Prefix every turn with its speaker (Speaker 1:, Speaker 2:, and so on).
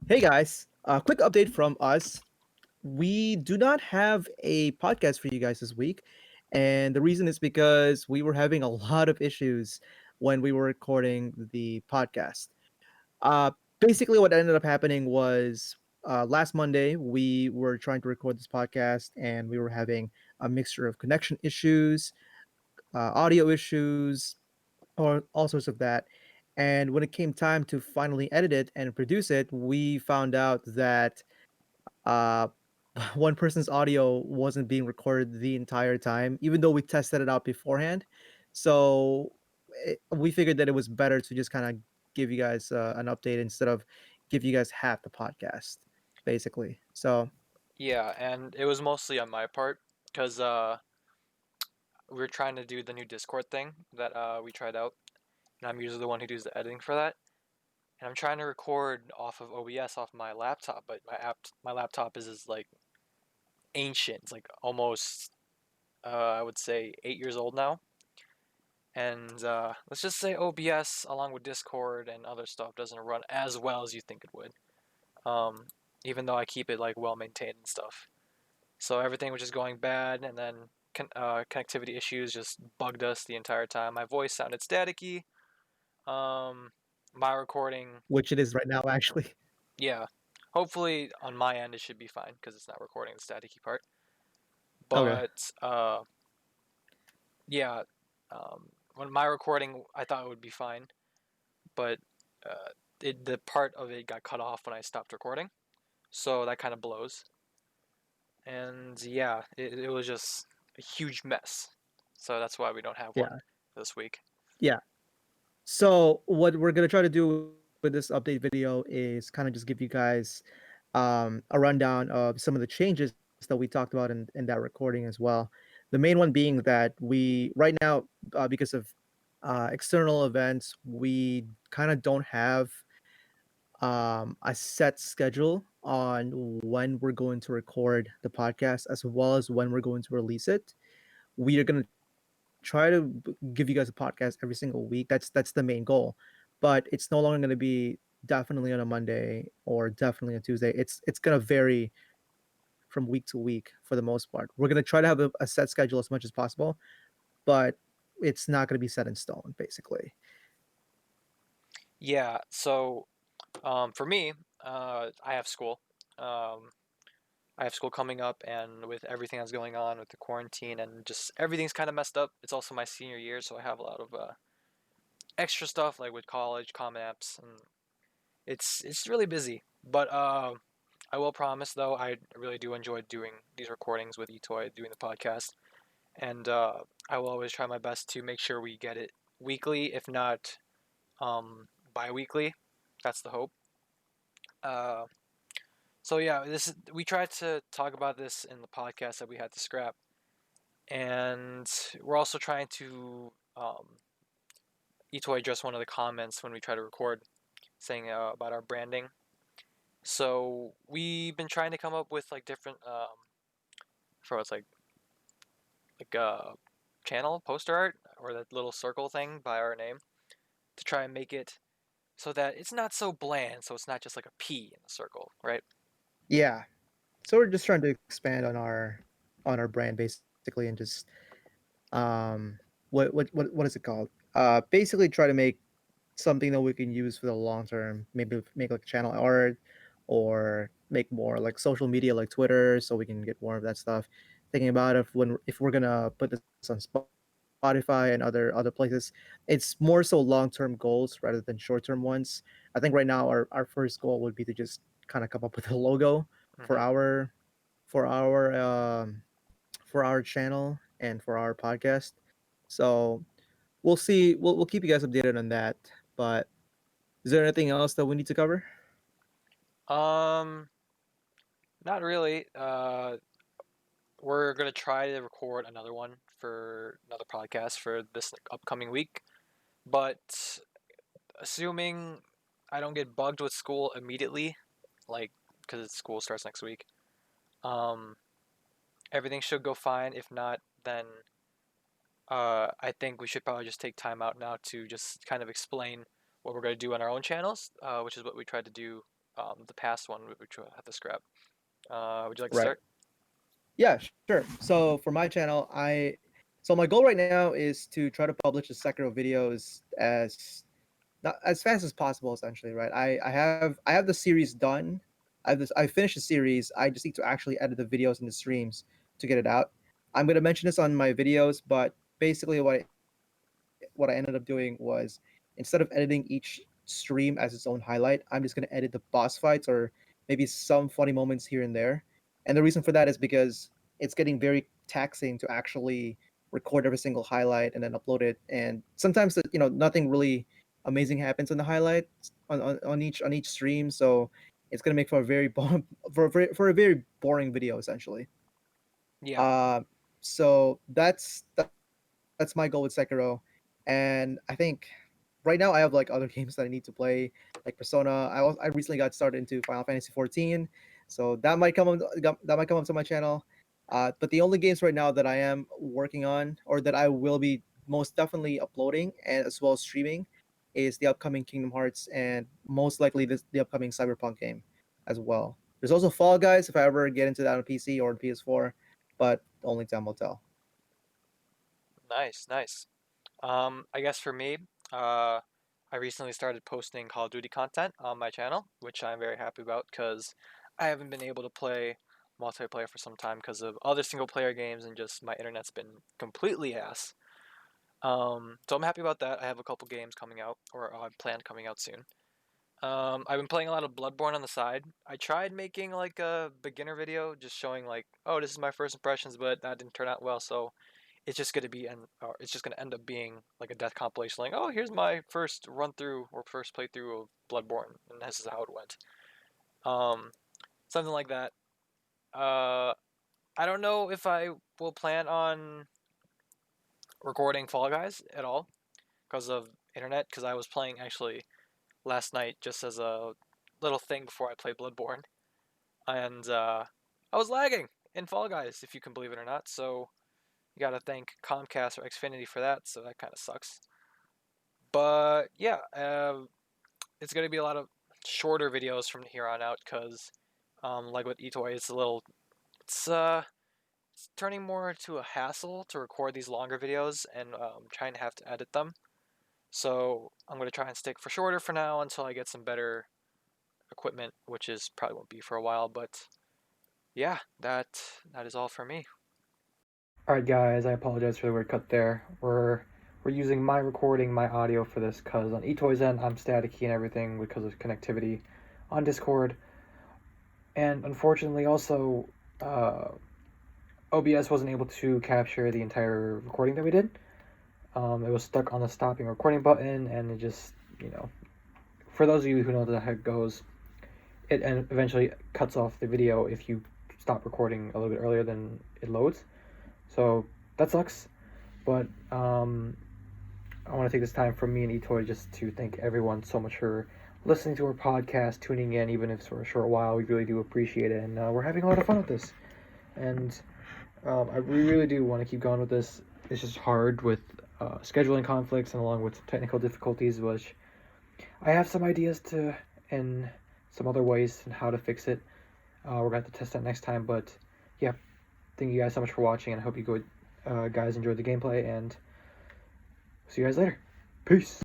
Speaker 1: Hey guys, quick update from us. We do not have a podcast for you guys this week, and the reason is because we were having a lot of issues when we were recording the podcast. Uh, Basically, what ended up happening was last Monday we were trying to record this podcast, and we were having a mixture of connection issues, audio issues, or all sorts of that. And when it came time to finally edit it and produce it, we found out that uh, one person's audio wasn't being recorded the entire time, even though we tested it out beforehand. So we figured that it was better to just kind of give you guys an update instead of give you guys half the podcast, basically. So
Speaker 2: Yeah, and it was mostly on my part because we were trying to do the new Discord thing that we tried out, and I'm usually the one who does the editing for that. And I'm trying to record off of OBS off my laptop, but my laptop is like ancient. It's like almost I would say 8 years old now. And let's just say OBS along with Discord and other stuff doesn't run as well as you think it would. Um, Even though I keep it like well maintained and stuff. So everything was just going bad, and then connectivity issues just bugged us the entire time. My voice sounded staticky. Um, my recording,
Speaker 1: which it is right now, actually.
Speaker 2: yeah. Hopefully on my end it should be fine because it's not recording the staticky part.
Speaker 1: Okay.
Speaker 2: But yeah, when my recording I thought it would be fine, but the part of it got cut off when I stopped recording, so that kind of blows. And yeah, it was just a huge mess. So that's why we don't have one
Speaker 1: Yeah.
Speaker 2: this week.
Speaker 1: Yeah. So what we're gonna try to do with this update video is kind of just give you guys a rundown of some of the changes that we talked about in that recording as well. The main one being that we right now, because of external events, we kind of don't have a set schedule on when we're going to record the podcast as well as when we're going to release it. We are going to try to give you guys a podcast every single week. That's the main goal, but it's no longer going to be definitely on a Monday or definitely on Tuesday. It's going to vary from week to week for the most part. We're going to try to have a set schedule as much as possible, but it's not going to be set in stone, basically.
Speaker 2: Yeah, so for me, I have school. Um, I have school coming up, and with everything that's going on with the quarantine and just everything's kind of messed up. It's also my senior year, so I have a lot of extra stuff like with college, common apps, and it's really busy. But I will promise though, I really do enjoy doing these recordings with Etoy, doing the podcast, and I will always try my best to make sure we get it weekly, if not bi-weekly. That's the hope. Uh, so yeah, this we tried to talk about this in the podcast that we had to scrap, and we're also trying to Etoy address one of the comments when we try to record, saying about our branding. So we've been trying to come up with like different for what's like channel poster art or that little circle thing by our name to try and make it so that it's not so bland, so it's not just like a P in a circle, right?
Speaker 1: Yeah. So we're just trying to expand on our brand basically and just um what is it called? Basically try to make something that we can use for the long term. Maybe make like channel art or make more like social media like Twitter so we can get more of that stuff. Thinking about if we're gonna put this on Spotify and other places, it's more so long term goals rather than short term ones. I think right now our first goal would be to just kind of come up with a logo for
Speaker 2: Mm-hmm.
Speaker 1: our for our um, for our channel and for our podcast. So we'll see. We'll keep you guys updated on that. But is there anything else that we need to cover?
Speaker 2: Um, Not really. We're gonna try to record another one for another podcast for this upcoming week, but assuming I don't get bugged with school immediately, like because school starts next week, um, everything should go fine. If not, then I think we should probably just take time out now to just kind of explain what we're gonna do on our own channels, which is what we tried to do the past one, which we'll have to scrap. Would you like to
Speaker 1: Right.
Speaker 2: start?
Speaker 1: Yeah, sure. So for my channel, so my goal right now is to try to publish the Sekiro videos as not as fast as possible, essentially, right? I have the series done. I finished the series. I just need to actually edit the videos and the streams to get it out. I'm gonna mention this on my videos, but basically what I ended up doing was instead of editing each stream as its own highlight, I'm just gonna edit the boss fights or maybe some funny moments here and there. And the reason for that is because it's getting very taxing to actually record every single highlight and then upload it. And sometimes nothing really amazing happens on the highlights on each stream, so it's gonna make for a very for a very boring video essentially.
Speaker 2: Yeah.
Speaker 1: Uh, so that's my goal with Sekiro, and I think right now I have like other games that I need to play, like Persona. I recently got started into Final Fantasy 14, so that might come up to my channel. But the only games right now that I am working on, or that I will be most definitely uploading and as well as streaming, is the upcoming Kingdom Hearts and most likely the upcoming Cyberpunk game as well. There's also Fall Guys if I ever get into that on PC or on PS4, but only time will tell.
Speaker 2: Nice, nice. I guess for me, uh, I recently started posting Call of Duty content on my channel, which I'm very happy about because I haven't been able to play multiplayer for some time because of other single player games and just my internet's been completely ass. So I'm happy about that. I have a couple games coming out, or planned coming out soon. I've been playing a lot of Bloodborne on the side. I tried making like a beginner video, just showing like, oh, this is my first impressions, but that didn't turn out well. So it's just gonna end up being like a death compilation, like, oh, here's my first run through or first playthrough of Bloodborne, and this is how it went. Um, Something like that. Uh, I don't know if I will plan on recording Fall Guys at all because of internet. Because I was playing actually last night just as a little thing before I played Bloodborne, and I was lagging in Fall Guys, if you can believe it or not. So you gotta thank Comcast or Xfinity for that. So that kind of sucks. But yeah, it's gonna be a lot of shorter videos from here on out because, like with eToy, it's it's turning more into a hassle to record these longer videos and trying to have to edit them. So I'm gonna try and stick for shorter for now until I get some better equipment, which is probably won't be for a while. But yeah, that is all for me.
Speaker 3: Alright guys, I apologize for the weird cut there. We're using my recording, my audio for this because on eToys end I'm staticky and everything because of connectivity on Discord. And unfortunately also uh, OBS wasn't able to capture the entire recording that we did. It was stuck on the stopping recording button and it just, for those of you who know how it goes, it eventually cuts off the video if you stop recording a little bit earlier than it loads. So that sucks. But I want to take this time from me and eToy just to thank everyone so much for listening to our podcast, tuning in, even if it's for a short while. We really do appreciate it, and we're having a lot of fun with this. And we really do want to keep going with this. It's just hard with scheduling conflicts and along with technical difficulties, which I have some ideas to and some other ways and how to fix it. We're going to test that next time, but yeah, thank you guys so much for watching, and I hope you guys enjoyed the gameplay, and see you guys later. Peace.